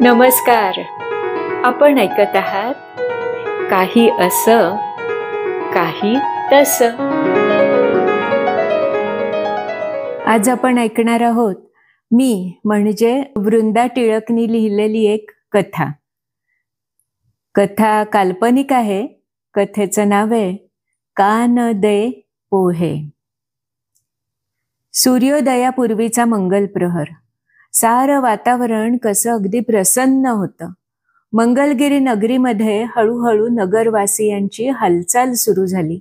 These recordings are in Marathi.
नमस्कार. आपण ऐकत आहात काही असं काही तसं. आज आपण ऐकणार आहोत मी म्हणजे वृंदा टिळकनी लिहिलेली एक कथा. कथा काल्पनिक आहे. कथेचं नाव आहे का न दे पोहे. सूर्योदयापूर्वीचा मंगल प्रहर. सारं वातावरण कसं अगदी प्रसन्न होतं. मंगलगिरी नगरीमध्ये हळूहळू नगरवासियांची हालचाल सुरू झाली.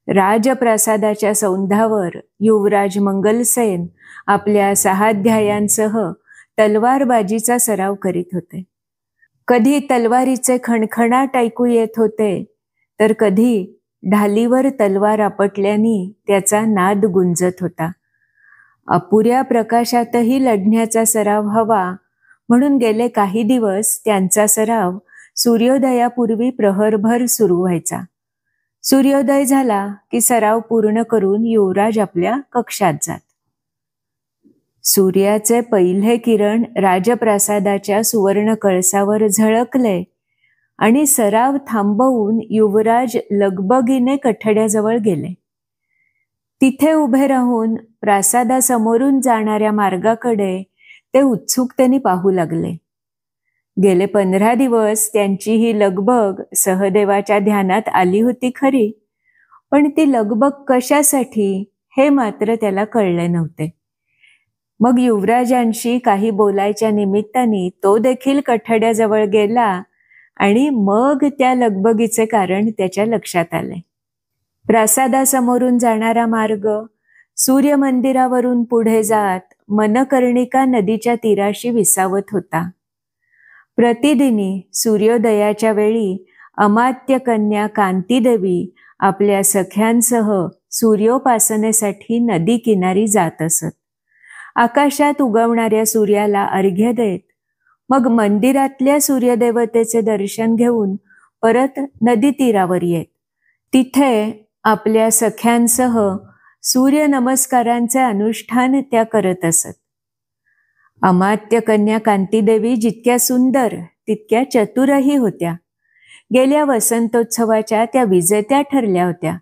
राजप्रासादाच्या सौंधावर युवराज मंगलसेन आपल्या सहाध्यायांसह तलवारबाजीचा सराव करीत होते. कधी तलवारीचे खणखणाट ऐकू येत होते, तर कधी ढालीवर तलवार आपटल्याने त्याचा नाद गुंजत होता. अपुऱ्या प्रकाशातही लढण्याचा सराव हवा म्हणून गेले काही दिवस त्यांचा सराव सूर्योदयापूर्वी प्रहरभर सुरू व्हायचा. सूर्योदय झाला की सराव पूर्ण करून युवराज आपल्या कक्षात जात. सूर्याचे पहिले किरण राजप्रासादाच्या सुवर्ण कळसावर झळकले आणि सराव थांबवून युवराज लगबगीने कठड्याजवळ गेले. तिथे उभे राहून प्रासादासमोरून जाणाऱ्या मार्गाकडे ते उत्सुकतेने पाहू लागले. गेले 15 दिवस त्यांची ही लगबग सहदेवाच्या ध्यानात आली होती खरी, पण ती लगबग कशासाठी हे मात्र त्याला कळले नव्हते. मग युवराजांशी काही बोलायच्या निमित्ताने तो देखील कठड्याजवळ गेला आणि मग त्या लगबगीचे कारण त्याच्या लक्षात आले. प्रासादासमोरून जाणारा मार्ग सूर्य मंदिरावरून पुढे जात मनकर्णिका नदीच्या तीराशी विसावत होता. प्रतिदिनी सूर्योदयाच्या वेळी अमात्य कन्या कांतीदेवी आपल्या सख्यांसह सूर्योपासनेसाठी नदी किनारी जात असत. आकाशात उगवणाऱ्या सूर्याला अर्घ्य देत मग मंदिरातल्या सूर्यदेवतेचे दर्शन घेऊन परत नदी तीरावर येत. तिथे आपल्या सख्यांसह सूर्य नमस्कारांचे अनुष्ठान त्या करत असत. अमात्य कन्या कांतीदेवी जितक्या सुंदर तितक्या चतुरही होत्या. गेल्या वसंतोत्सवाच्या त्या विजेत्या ठरल्या होत्या,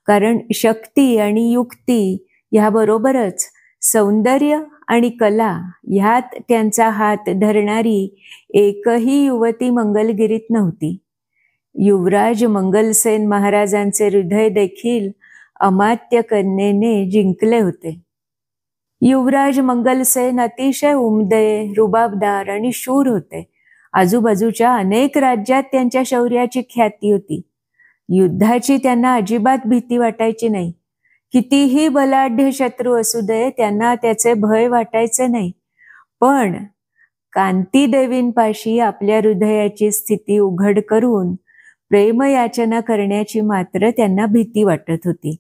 कारण शक्ती आणि युक्ती ह्याबरोबरच सौंदर्य आणि कला ह्यात त्यांचा हात धरणारी एकही युवती मंगलगिरीत नव्हती. युवराज मंगलसेन महाराजांचे हृदय देखील अमात्य कन्येने जिंकले होते. युवराज मंगलसेन अतिशय उमदे, रुबाबदार आणि शूर होते. आजूबाजूच्या अनेक राज्यात त्यांच्या शौर्याची ख्याती होती. युद्धाची त्यांना अजिबात भीती वाटायची नाही. कितीही बलाढ्य शत्रू असू दे, त्यांना त्याचे भय वाटायचे नाही. पण कांतीदेवींपाशी आपल्या हृदयाची स्थिती उघड करून प्रेमयाचना करण्याची मात्र त्यांना भीती वाटत होती.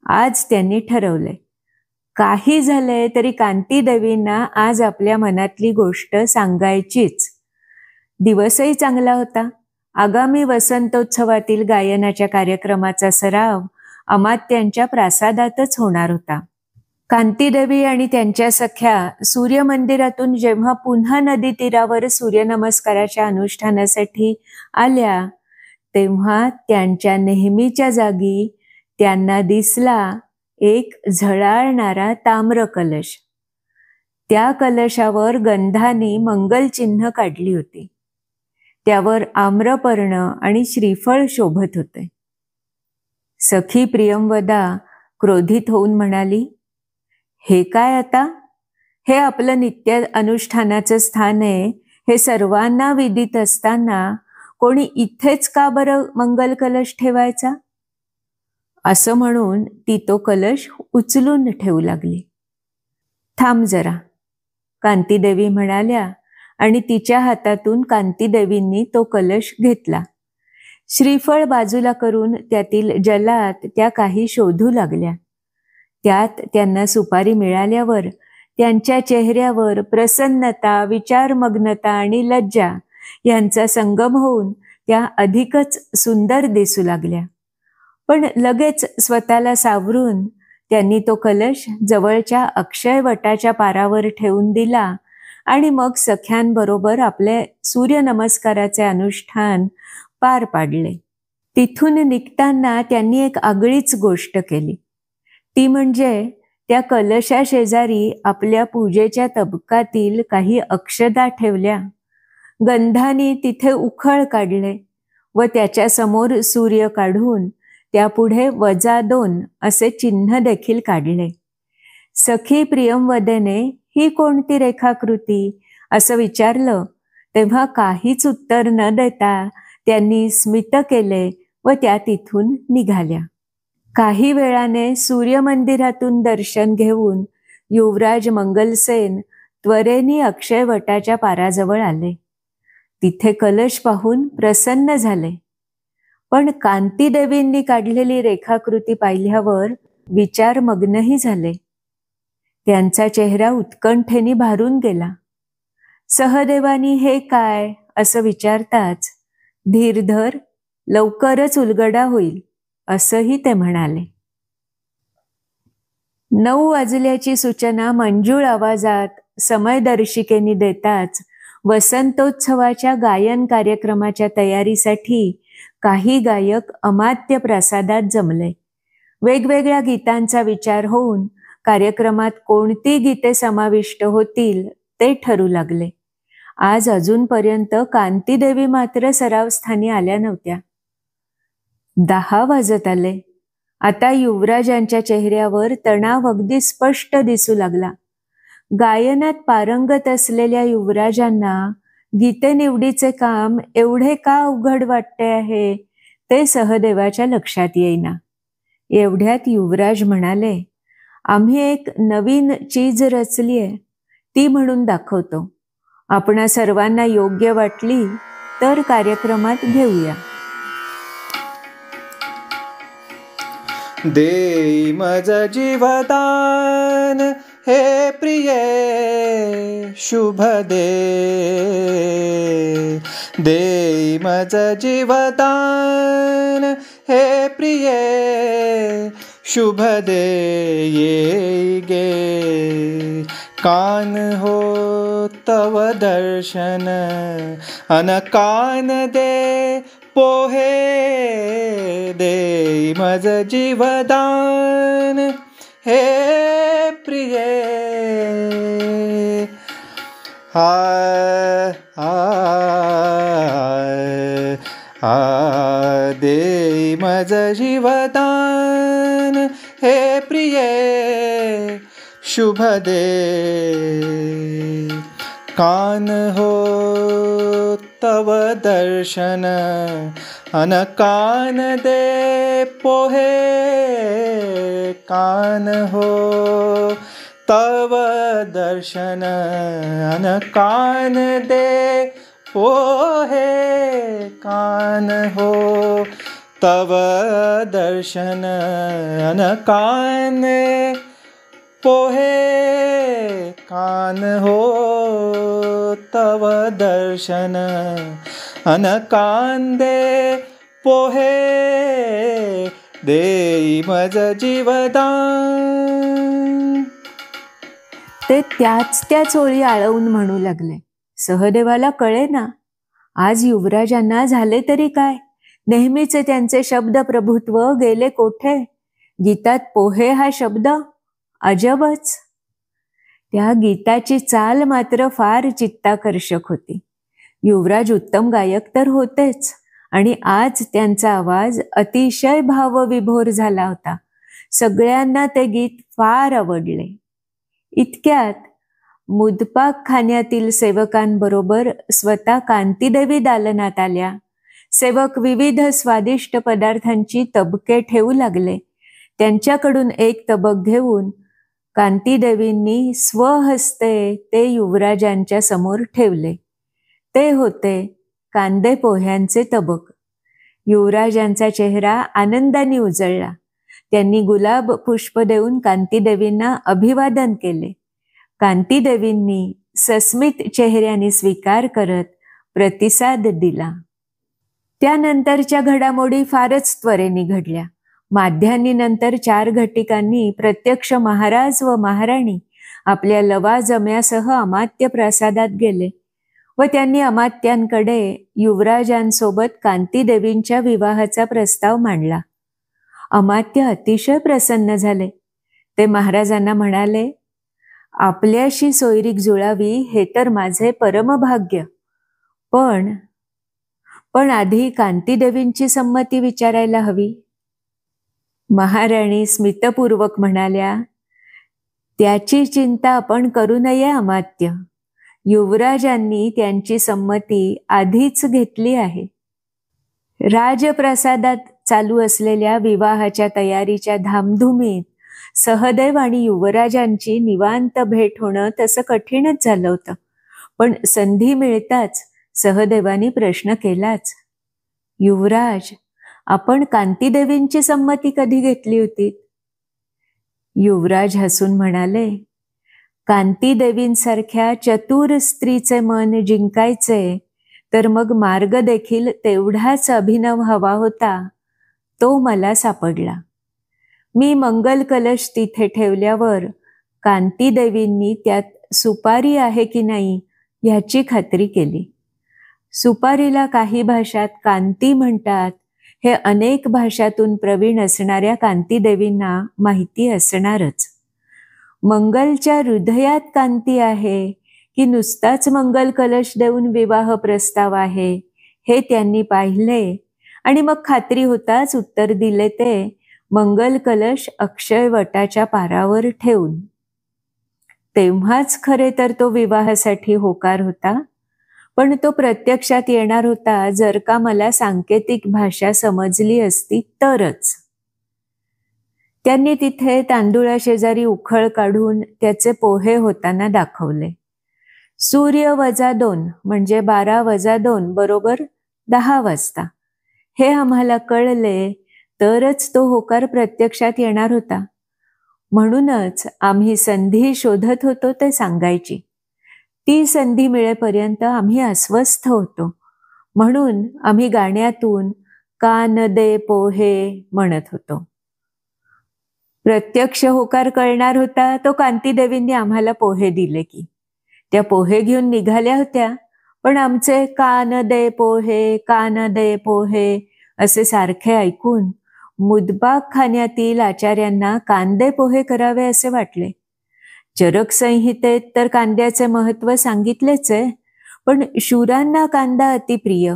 आज त्यांनी ठरवले, काही झाले तरी कांतीदेवींना आज आपल्या मनातली गोष्ट सांगायचीच. दिवसही चांगला होता. आगामी वसंतोत्सवातील गायनाच्या कार्यक्रमाचा सराव अमात्यांच्या प्रासादातच होणार होता. कांतीदेवी आणि त्यांच्या सख्या सूर्यमंदिरातून जेव्हा पुन्हा नदी तीरावर सूर्यनमस्काराच्या अनुष्ठानासाठी आल्या, तेव्हा त्यांच्या नेहमीच्या जागी त्यांना दिसला एक झळाळणारा ताम्र कलश. त्या कलशावर गंधानी मंगलचिन्ह काढली होती. त्यावर आम्रपर्ण आणि श्रीफळ शोभत होते. सखी प्रियंवदा क्रोधित होऊन म्हणाली, हे काय आता? हे आपलं नित्य अनुष्ठानाचं स्थान आहे. हे सर्वांना विदित असताना कोणी इथेच का बरं मंगल कलश ठेवायचा? असं म्हणून ती तो कलश उचलून ठेवू लागली. थांब जरा, कांतीदेवी म्हणाल्या आणि तिच्या हातातून कांतीदेवींनी तो कलश घेतला. श्रीफळ बाजूला करून त्यातील जलात त्या काही शोधू लागल्या. त्यात त्यांना सुपारी मिळाल्यावर त्यांच्या चेहऱ्यावर प्रसन्नता, विचारमग्नता आणि लज्जा यांचा संगम होऊन त्या अधिकच सुंदर दिसू लागल्या. पण लगेच स्वतःला सावरून त्यांनी तो कलश जवळच्या अक्षय वटाच्या पारावर ठेवून दिला आणि मग सख्यांबरोबर आपले सूर्यनमस्काराचे अनुष्ठान पार पाडले. तिथून निघताना त्यांनी एक आगळीच गोष्ट केली. ती म्हणजे त्या कलशा शेजारी आपल्या पूजेच्या तबकातील काही अक्षता ठेवल्या, गंधाने तिथे उखळ काढले व त्याच्यासमोर सूर्य काढून त्यापुढे -2 असे चिन्ह देखील काढले. सखी प्रियंवदेने ही कोणती रेखाकृती असं विचारलं तेव्हा काहीच उत्तर न देता त्यांनी स्मित केले व त्या तिथून निघाल्या. काही वेळाने सूर्यमंदिरातून दर्शन घेऊन युवराज मंगलसेन त्वरेने अक्षयवटाच्या पाराजवळ आले. तिथे कलश पाहून प्रसन्न झाले, पण कांतीदेवींनी काढलेली रेखाकृती पाहिल्यावर विचारमग्नही झाले. त्यांचा चेहरा उत्कंठेने भारून गेला. सहदेवानी हे काय असं विचारताच, धीर धर, लवकरच उलगडा होईल असंही ते म्हणाले. 9 वाजल्याची सूचना मंजूळ आवाजात समयदर्शिकेने देताच वसंतोत्सवाच्या गायन कार्यक्रमाच्या तयारीसाठी काही गायक अमात्य प्रासादात जमले. वेगवेगळ्या गीतांचा विचार होऊन कार्यक्रमात कोणती गीते समाविष्ट होतील ते ठरू लागले. आज अजूनपर्यंत कांतीदेवी मात्र सरावस्थानी आल्या नव्हत्या. 10 वाजत आले. आता युवराजांच्या चेहऱ्यावर तणाव अगदी स्पष्ट दिसू लागला. गायनात पारंगत असलेल्या युवराजांना गीते निवडीचे काम एवढे का अवघड वाटते आहे ते सहदेवाच्या लक्षात येईना. एवढ्यात युवराज म्हणाले, आम्ही एक नवीन चीज रचलीये, ती म्हणून दाखवतो. आपणा सर्वांना योग्य वाटली तर कार्यक्रमात घेऊया. देई मज जीवदान हे प्रिये शुभ दे. देई मज जीवदान हे प्रिये शुभ दे. ये गे कान हो तव दर्शन अन कान दे पोहे. देई मज जीवदान हे प्रिये. आ आ आ देई मज जीवदान हे प्रिये शुभ दे. कान हो तव दर्शन अन कान दे पोहे. कान हो तव दर्शन अन कान दे पोहे. कान हो तव दर्शन अन कान पोहे. कान हो तव दर्शन अन कान दे पोहे. देई मज जीवदान. ते त्याच ओळी आळवून म्हणू लागले. सहदेवाला कळेना, आज युवराजांना झाले तरी काय, नेहमीचे त्यांचे शब्द प्रभुत्व गेले कोठे. गीतात पोहे हा शब्द अजबच. त्या गीताची चाल मात्र फार चित्ताकर्षक होती. युवराज उत्तम गायक तर होतेच, आणि आज त्यांचा आवाज अतिशय भावविभोर झाला होता. सगळ्यांना ते गीत फार आवडले. इतक्यात मुदपाक खाण्यातील सेवकांबरोबर स्वतः कांतीदेवी दालनात आल्या. सेवक विविध स्वादिष्ट पदार्थांची तबके ठेवू लागले. त्यांच्याकडून एक तबक घेऊन कांतीदेवींनी स्वहस्ते ते युवराजांच्या समोर ठेवले. ते होते कांदे पोह्यांचे तबक. युवराजांचा चेहरा आनंदाने उजळला. त्यांनी गुलाब पुष्प देऊन कांतीदेवींना अभिवादन केले. कांतीदेवींनी सस्मित चेहऱ्याने स्वीकार करत प्रतिसाद दिला. त्यानंतरच्या घडामोडी फारच त्वरेने घडल्या. माध्यान्हीनंतर 4 घटिकांनी प्रत्यक्ष महाराज व महाराणी आपल्या लवाजम्यासह अमात्य प्रासादात गेले व त्यांनी अमात्यांकडे युवराजांसोबत कांतीदेवींच्या विवाहाचा प्रस्ताव मांडला. अमात्य अतिशय प्रसन्न झाले. ते महाराजांना म्हणाले, आपल्याशी सोयरीक जुळावी हे तर माझे परमभाग्य, पण आधी कांतीदेवींची संमती विचारायला हवी. महाराणी स्मितपूर्वक म्हणाल्या, त्याची चिंता आपण करू नये अमात्य. युवराजांनी त्यांची संमती आधीच घेतली आहे. राजप्रसादात चालू असलेल्या विवाहाच्या तयारीच्या धामधुमीत सहदेव आणि युवराजांची निवांत भेट होणं तसं कठीणच झालं होतं. पण संधी मिळताच सहदेवानी प्रश्न केलाच, युवराज, आपण कांतीदेवींची संमती कधी घेतली होती? युवराज हसून म्हणाले, कांतीदेवींसारख्या चतुर स्त्रीचे मन जिंकायचे तर मग मार्ग देखील तेवढाच अभिनव हवा होता. तो मला सापडला. मी मंगल कलश तिथे ठेवल्यावर कांतीदेवींनी त्यात सुपारी आहे की नाही ह्याची खात्री केली. सुपारीला काही भाषात कांती म्हणतात हे अनेक भाषातून प्रवीण असणाऱ्या कांतीदेवींना माहिती असणारच. मंगलच्या हृदयात कांती आहे की नुसताच मंगल कलश देऊन विवाह प्रस्ताव आहे हे त्यांनी पाहिले आणि मग खात्री होताच उत्तर दिले ते मंगल कलश अक्षय वटाच्या पारावर ठेवून. तेव्हाच खरे तर तो विवाहासाठी होकार होता, पण तो प्रत्यक्षात येणार होता जर का मला सांकेतिक भाषा समजली असती तरच. त्यांनी तिथे तांदुळाशेजारी उखळ काढून त्याचे पोहे होताना दाखवले. सूर्य -2 म्हणजे 12-2 बरोबर 10 वाजता. हे आम्हाला कळले तरच तो होकार प्रत्यक्षात येणार होता. म्हणूनच आम्ही संधी शोधत होतो ते सांगायची. ती संधी मिळेपर्यंत आम्ही अस्वस्थ होतो. म्हणून आम्ही गाण्यातून कान दे पोहे म्हणत होतो. प्रत्यक्ष होकार कळणार होता तो कांतीदेवींनी आम्हाला पोहे दिले की. त्या पोहे घेऊन निघाल्या होत्या, पण आमचे कान दे पोहे, कान दे पोहे असे सारखे ऐकून मुदबाग खाण्यातील आचार्यांना कांदे पोहे करावे असे वाटले. चरक संहितेत तर कांद्याचे महत्त्व सांगितलेच आहे, पण शूरांना कांदा अतिप्रिय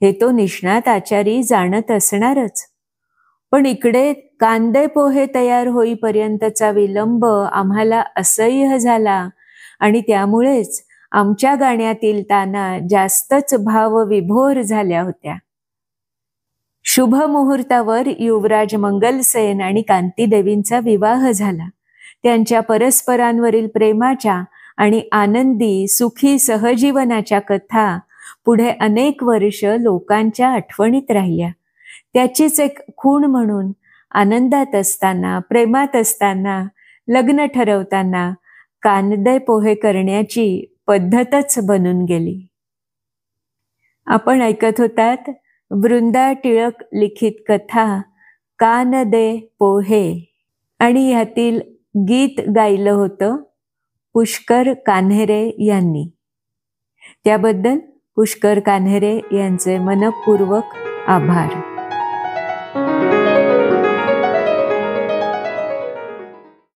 हे तो निष्णात आचारी जाणत असणारच. पण इकडे कांदे पोहे तयार होईपर्यंतचा विलंब आम्हाला असह्य झाला आणि त्यामुळेच आमच्या गाण्यातील ताना जास्तच भावविभोर झाल्या होत्या. शुभ मुहूर्तावर युवराज मंगलसेन आणि कांतीदेवींचा विवाह झाला. त्यांच्या परस्परांवरील प्रेमाच्या आणि आनंदी सुखी सहजीवनाच्या कथा पुढे अनेक वर्ष लोकांच्या आठवणीत राहिल्या. त्याचीच एक खूण म्हणून आनंदात असताना, प्रेमात असताना, लग्न ठरवताना कांदे पोहे करण्याची पद्धतच बनून गेली. आपण ऐकत होतात वृंदा टिळक लिखित कथा कान दे पोहे आणि ह्यातील गीत गायलं होतं पुष्कर कान्हेरे यांनी. त्याबद्दल पुष्कर कान्हेरे यांचे मनपूर्वक आभार.